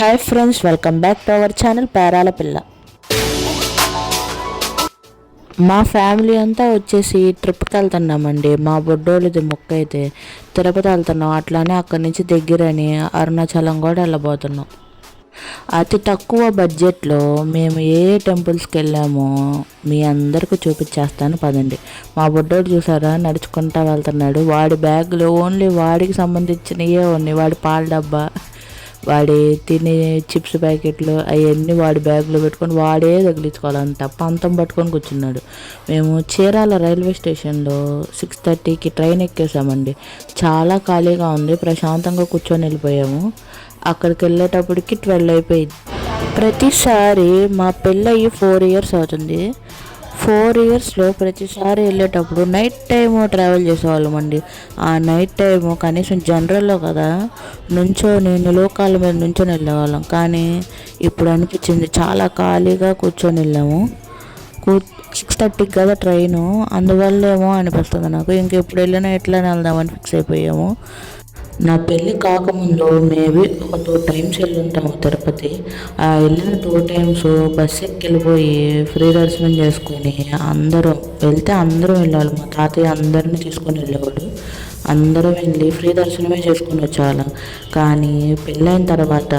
Hi friends, welcome back to our channel Perala పిల్ల. మా family అంతా వచ్చేసి ట్రిప్కి వెళ్తున్నామండి. మా బొడ్డోళ్ళది మొక్క అయితే తిరుపతి వెళ్తున్నాం. అట్లానే అక్కడి నుంచి దగ్గరని అరుణాచలం కూడా వెళ్ళబోతున్నాం. అతి తక్కువ బడ్జెట్లో మేము ఏ టెంపుల్స్కి వెళ్ళామో మీ అందరికీ చూపించేస్తాను పదండి. మా బుడ్డోడు చూసారా, నడుచుకుంటా వెళ్తున్నాడు. వాడి బ్యాగ్లో ఓన్లీ వాడికి సంబంధించినవే ఉన్నాయి. వాడి పాల డబ్బా, వాడి తినే చిప్స్ ప్యాకెట్లు అవన్నీ వాడి బ్యాగ్లో పెట్టుకొని వాడే తగిలించుకోవాలంట. పంతం పట్టుకొని కూర్చున్నాడు. మేము చీరాల రైల్వే స్టేషన్లో 6:30కి ట్రైన్ ఎక్కేసామండి. చాలా ఖాళీగా ఉంది, ప్రశాంతంగా కూర్చొని వెళ్ళిపోయాము. అక్కడికి వెళ్ళేటప్పటికి 12 అయిపోయింది. ప్రతిసారి మా పెళ్ళయి 4 ఇయర్స్ అవుతుంది. 4 ఇయర్స్లో ప్రతిసారి వెళ్ళేటప్పుడు నైట్ టైము ట్రావెల్ చేసేవాళ్ళం అండి. ఆ నైట్ టైము కనీసం జనరల్లో కదా నుంచొని నిలువకాళ్ళ మీద నుంచొని వెళ్ళేవాళ్ళం. కానీ ఇప్పుడు అనిపించింది చాలా ఖాళీగా కూర్చొని వెళ్ళాము. 6:30కి కదా ట్రైను, అందువల్ల ఏమో అనిపిస్తుంది నాకు. ఇంకెప్పుడు వెళ్ళినా ఎట్లనే వెళ్దామని ఫిక్స్ అయిపోయాము. నా పెళ్ళి కాకముందు మేబీ ఒక 2 టైమ్స్ వెళ్ళి ఉంటాము తిరుపతి. ఆ వెళ్ళిన 2 టైమ్స్ బస్సు ఎక్కి వెళ్ళిపోయి ఫ్రీ దర్శనం చేసుకొని అందరం వెళ్ళాలి. మా తాతయ్య అందరినీ తీసుకొని వెళ్ళేవాడు. అందరం వెళ్ళి ఫ్రీ దర్శనమే చేసుకొని వచ్చేవాళ్ళం. కానీ పెళ్ళైన తర్వాత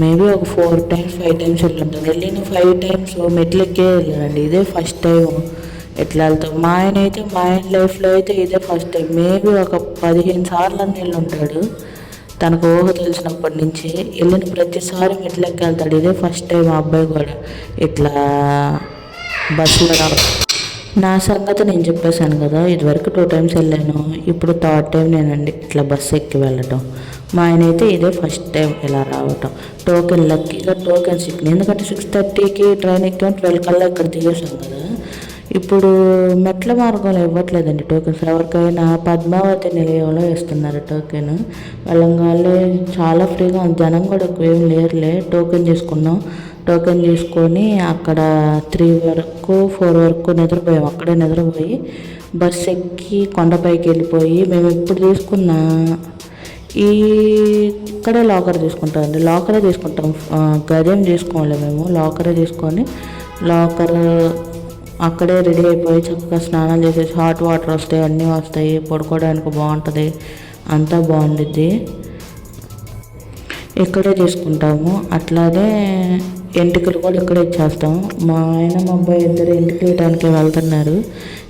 మేబీ ఒక 4 టైమ్స్ 5 టైమ్స్ వెళ్ళి ఉంటాను. వెళ్ళిన 5 టైమ్స్ మెట్లు ఎక్కే వెళ్ళానండి. ఇదే ఫస్ట్ టైం ఎట్లా వెళ్తాం. మా ఆయన లైఫ్లో అయితే ఇదే ఫస్ట్ టైం. మేబీ ఒక 15 సార్లు అని వెళ్ళి ఉంటాడు. తనకు ఊహ తెలిసినప్పటి నుంచి వెళ్ళిన ప్రతిసారి మెట్లెక్కి వెళ్తాడు. ఇదే ఫస్ట్ టైం ఆ అబ్బాయి కూడా ఇట్లా బస్సులో రావడం. నా సంగతి నేను చెప్పేశాను కదా, ఇదివరకు 2 టైమ్స్ వెళ్ళాను, ఇప్పుడు 3rd టైం నేనండి ఇట్లా బస్సు ఎక్కి వెళ్ళటం. మా ఆయన అయితే ఇదే ఫస్ట్ టైం ఇలా రావటం. లక్కీగా టోకెన్ సిక్కింది. ఎందుకంటే 6:30కి ట్రైన్ ఎక్కాం, 12 కల్లా ఇక్కడ దిగేసాం కదా. ఇప్పుడు మెట్ల మార్గంలో ఇవ్వట్లేదండి టోకెన్స్. ఎవరికైనా పద్మావతి నిలయంలో ఇస్తున్నారు టోకెన్. వెళ్ళంగానే చాలా ఫ్రీగా ఉంది, జనం కూడా ఎక్కువ ఏం లేరులే. టోకెన్ తీసుకున్నాం. టోకెన్ తీసుకొని అక్కడ 3 వరకు 4 వరకు నిద్రపోయాం. అక్కడే నిద్రపోయి బస్సు ఎక్కి కొండపైకి వెళ్ళిపోయి మేము ఇప్పుడు తీసుకున్న ఇక్కడే లాకర్ తీసుకుంటామండి. లాకరే తీసుకుంటాం, గదేం తీసుకోవాలి మేము. లాకరే తీసుకొని అక్కడే రెడీ అయిపోయి చక్కగా స్నానాలు చేసేసి హాట్ వాటర్ వస్తాయి, అన్నీ వస్తాయి, పడుకోవడానికి బాగుంటుంది, అంతా బాగుండిద్ది. ఇక్కడే తీసుకుంటాము. అట్లానే ఎంటికలు కూడా ఇక్కడే ఇచ్చేస్తాము. మా ఆయన మా అబ్బాయి ఇద్దరు ఎంటికలు ఇవ్వడానికి వెళ్తున్నారు.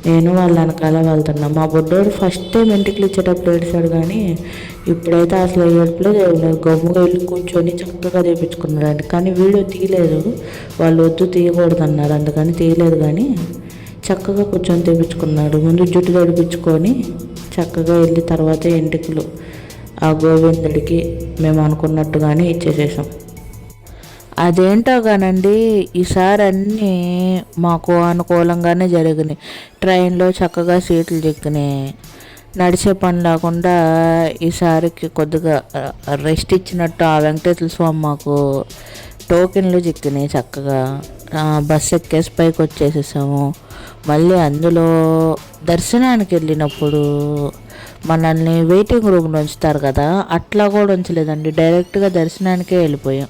నేను వాళ్ళ వెనకాల వెళ్తున్నా. మా బుడ్డోడు ఫస్ట్ టైం ఎంటికలు ఇచ్చేటప్పుడు ఏడిచాడు, కానీ ఇప్పుడైతే అసలు ఏడుపులేదు. గమ్ముగా వెళ్ళి కూర్చొని చక్కగా తీపించుకున్నాడు. కానీ వీడియో తీయలేదు, వాళ్ళు వద్దు తీయకూడదు అన్నారు, అందుకని తీయలేదు. కానీ చక్కగా కూర్చొని తీపించుకున్నాడు. ముందు జుట్టు తడిపించుకొని చక్కగా వెళ్ళి తర్వాత ఎంటికలు ఆ గోవిందుడికి మేము అనుకున్నట్టుగానే ఇచ్చేసేసాం. అదేంటో కానండి, ఈసారి అన్నీ మాకు అనుకూలంగానే జరిగినాయి. ట్రైన్లో చక్కగా సీట్లు చిక్కినాయి. నడిచే పని లేకుండా ఈసారికి కొద్దిగా రెస్ట్ ఇచ్చినట్టు ఆ వెంకటేశ్వర స్వామి మాకు టోకెన్లు చిక్కినాయి. చక్కగా బస్సు ఎక్కేసి పైకి వచ్చేసేసాము. మళ్ళీ అందులో దర్శనానికి వెళ్ళినప్పుడు మనల్ని వెయిటింగ్ రూమ్లో ఉంచుతారు కదా, అట్లా కూడా ఉంచలేదండి. డైరెక్ట్గా దర్శనానికే వెళ్ళిపోయాం.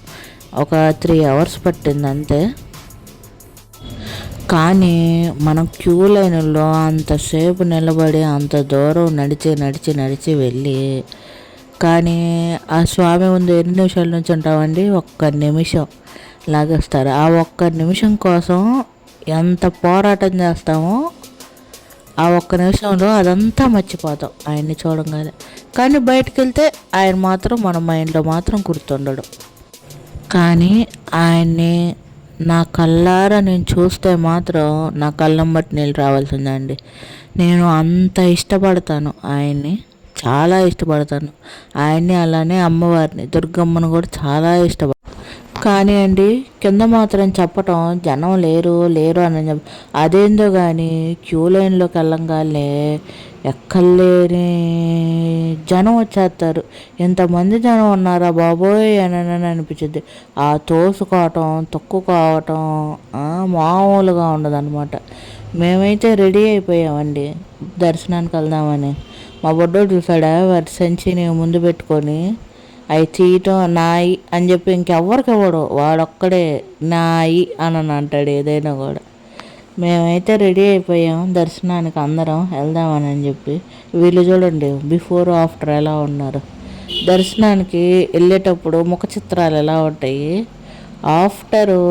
ఒక 3 అవర్స్ పట్టింది అంతే. కానీ మనం క్యూ లైన్లో అంతసేపు నిలబడి అంత దూరం నడిచి వెళ్ళి, కానీ ఆ స్వామి ముందు ఎన్ని నిమిషాల నుంచి ఉంటామండి? 1 నిమిషం లాగేస్తారు. ఆ 1 నిమిషం కోసం ఎంత పోరాటం చేస్తామో ఆ 1 నిమిషంలో అదంతా మర్చిపోతాం ఆయన్ని చూడంగానే. కానీ బయటకు వెళ్తే ఆయన మాత్రం మన మైండ్లో మాత్రం గుర్తుండడు. కానీ ఆయన్ని నా కళ్ళారా నేను చూస్తే మాత్రం నా కళ్ళంబట్టి నీళ్ళు రావాల్సిందండి. నేను అంత ఇష్టపడతాను ఆయన్ని, చాలా ఇష్టపడతాను ఆయన్ని. అలానే అమ్మవారిని, దుర్గమ్మను కూడా చాలా ఇష్టపడతాను. కానీ అండి, కింద మాత్రం చెప్పటం జనం లేరు అని అదేందో కానీ క్యూ లైన్లోకి వెళ్ళంగానే ఎక్కలేని జనం వచ్చేస్తారు. ఇంతమంది జనం ఉన్నారా బాబోయ్ అని అనిపించింది. ఆ తోసుకోవటం తొక్కుకోవటం మామూలుగా ఉండదన్నమాట. మేమైతే రెడీ అయిపోయామండి దర్శనానికి వెళ్దామని. మా బొడ్డోడు చూసాడా, వారి సంచిని ముందు పెట్టుకొని అవి తీయటం నాయి అని చెప్పి ఇంకెవ్వరికి ఇవ్వడు, వాడొక్కడే నాయి అని అంటాడు ఏదైనా కూడా. మేమైతే రెడీ అయిపోయాం దర్శనానికి అందరం వెళ్దామని చెప్పి. వీళ్ళు చూడండి బిఫోర్ ఆఫ్టర్ ఎలా ఉన్నారు. దర్శనానికి వెళ్ళేటప్పుడు ముఖ చిత్రాలు ఎలా ఉంటాయి, ఆఫ్టరు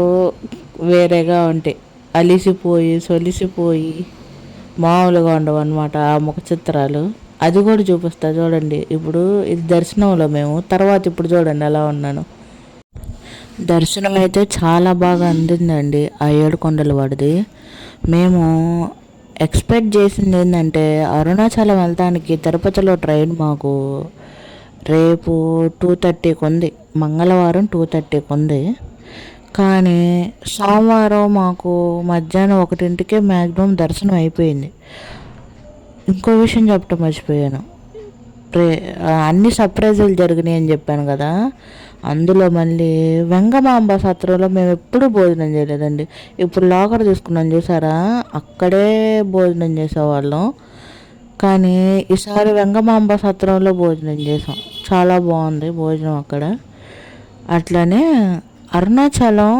వేరేగా ఉంటాయి. అలిసిపోయి సొలిసిపోయి మామూలుగా ఉండవు అనమాట ఆ ముఖ చిత్రాలు. అది కూడా చూపిస్తా చూడండి. ఇప్పుడు ఇది దర్శనంలో మేము, తర్వాత ఇప్పుడు చూడండి ఎలా ఉన్నాను. దర్శనం అయితే చాలా బాగా అందిందండి ఆ ఏడుకొండల వాడిది. మేము ఎక్స్పెక్ట్ చేసింది ఏంటంటే అరుణాచలం వెళ్తానికి తిరుపతిలో ట్రైన్ మాకు రేపు 2:30కి ఉంది, మంగళవారం 2:30కి ఉంది. కానీ సోమవారం మాకు మధ్యాహ్నం 1ంటికే మ్యాక్సిమం దర్శనం అయిపోయింది. ఇంకో విషయం చెప్పటం మర్చిపోయాను. అన్ని సర్ప్రైజులు జరిగినాయి అని చెప్పాను కదా, అందులో మళ్ళీ వెంగమాంబ సత్రంలో మేము ఎప్పుడూ భోజనం చేయలేదండి. ఇప్పుడు లాకర్ తీసుకున్నాం చూసారా, అక్కడే భోజనం చేసేవాళ్ళం. కానీ ఈసారి వెంగమాంబ సత్రంలో భోజనం చేసాం, చాలా బాగుంది భోజనం అక్కడ. అట్లనే అరుణాచలం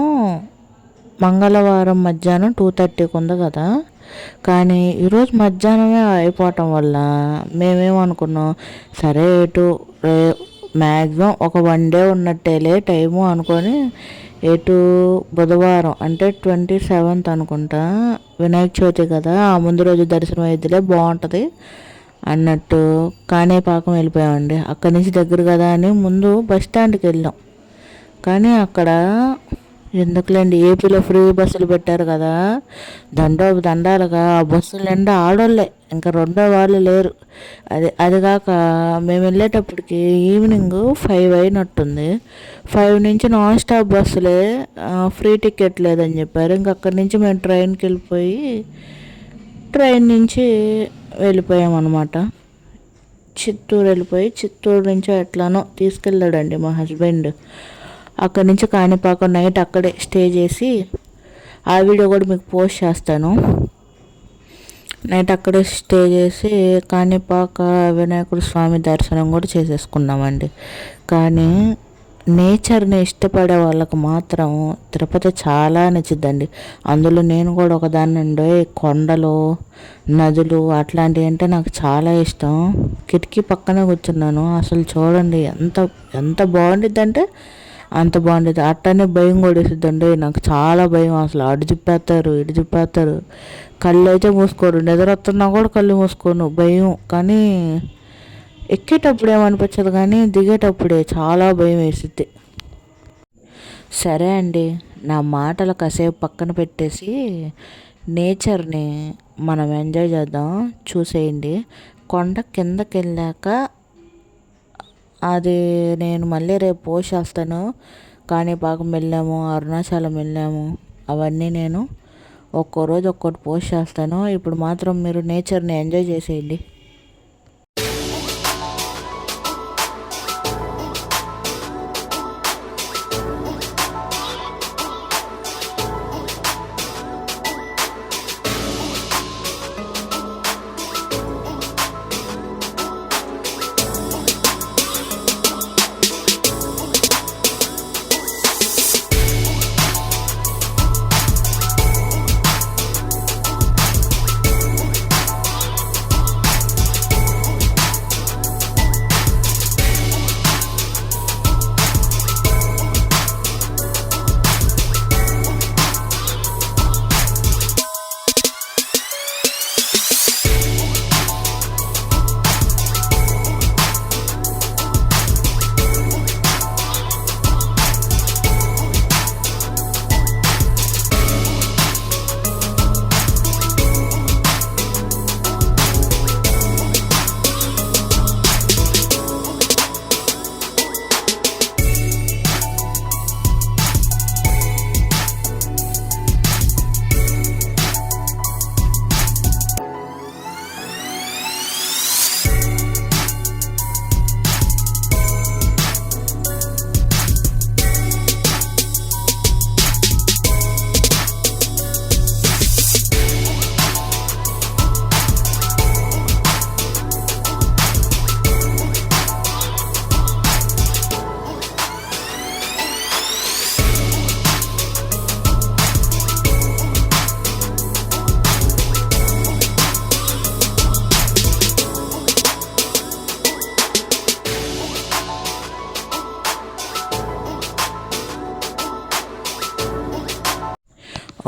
మంగళవారం మధ్యాహ్నం 2:30కి ఉంది కదా, కానీ ఈరోజు మధ్యాహ్నమే అయిపోవటం వల్ల మేమేమనుకున్నాం, సరే ఎటు మ్యాక్సిమం ఒక 1 డే ఉన్నట్టేలే టైము అనుకొని ఎటు బుధవారం అంటే 27th అనుకుంటా, వినాయక చవితి కదా, ఆ ముందు రోజు దర్శనం అయితేలే బాగుంటుంది అన్నట్టు కాణిపాకం వెళ్ళిపోయామండి. అక్కడి నుంచి దగ్గర కదా అని ముందు బస్ స్టాండ్కి వెళ్ళాం. కానీ అక్కడ ఎందుకులేండి, ఏపీలో ఫ్రీ బస్సులు పెట్టారు కదా, దండాలుగా ఆ బస్సులు నిండా ఆడోళ్ళే, ఇంకా రెండో వాళ్ళు లేరు. అది కాక మేము వెళ్ళేటప్పటికి ఈవినింగ్ 5 అయినట్టుంది. 5 నుంచి నాన్ స్టాప్ బస్సులే, ఫ్రీ టికెట్ లేదని చెప్పారు. ఇంక అక్కడి నుంచి మేము ట్రైన్కి వెళ్ళిపోయి ట్రైన్ నుంచి వెళ్ళిపోయామన్నమాట. చిత్తూరు వెళ్ళిపోయి చిత్తూరు నుంచి ఎట్లానో తీసుకెళ్ళాడండి మా హస్బెండ్. అక్కడి నుంచి కాణిపాకం నైట్ అక్కడే స్టే చేసి, ఆ వీడియో కూడా మీకు పోస్ట్ చేస్తాను. నైట్ అక్కడే స్టే చేసి కాణిపాక వినాయకుడు స్వామి దర్శనం కూడా చేసేసుకున్నామండి. కానీ నేచర్ని ఇష్టపడే వాళ్ళకు మాత్రం తిరుపతి చాలా నచ్చుద్దండి. అందులో నేను కూడా ఒకదాన్ని ఉండే, కొండలు నదులు అట్లాంటివి అంటే నాకు చాలా ఇష్టం. కిటికీ పక్కనే కూర్చున్నాను, అసలు చూడండి ఎంత ఎంత బాగుండిద్దంటే అంత బాగుండేది. అట్టనే భయం కూడా వేసిద్దండి, నాకు చాలా భయం. అసలు అటు తిప్పేస్తారు ఇటు తిప్పేస్తారు, కళ్ళు అయితే మూసుకోరు, నిద్ర వస్తున్నా కూడా కళ్ళు మూసుకోను, భయం. కానీ ఎక్కేటప్పుడు ఏమనిపించదు, కానీ దిగేటప్పుడే చాలా భయం వేసిద్ది. సరే అండి, నా మాటలు కాసేపు పక్కన పెట్టేసి నేచర్ని మనం ఎంజాయ్ చేద్దాం. చూసేయండి, కొండ కిందకి వెళ్ళాక అది నేను మళ్ళీ రేపు పోస్ట్ చేస్తాను. కాణిపాకం వెళ్ళాము, అరుణాచలం వెళ్ళాము, అవన్నీ నేను ఒక్కో రోజు ఒక్కోటి పోస్ట్ చేస్తాను. ఇప్పుడు మాత్రం మీరు నేచర్ని ఎంజాయ్ చేసేయండి.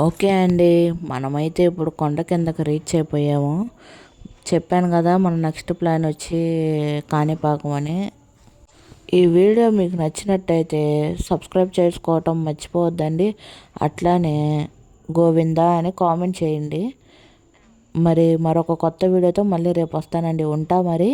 ఓకే అండి, మనమైతే ఇప్పుడు కొండ కిందకి రీచ్ అయిపోయాము. చెప్పాను కదా మన నెక్స్ట్ ప్లాన్ వచ్చి కాణిపాకం అని. ఈ వీడియో మీకు నచ్చినట్టయితే సబ్స్క్రైబ్ చేసుకోవటం మర్చిపోవద్దండి. అట్లానే గోవిందా అని కామెంట్ చేయండి. మరి మరొక కొత్త వీడియోతో మళ్ళీ రేపు వస్తానండి. ఉంటా మరి.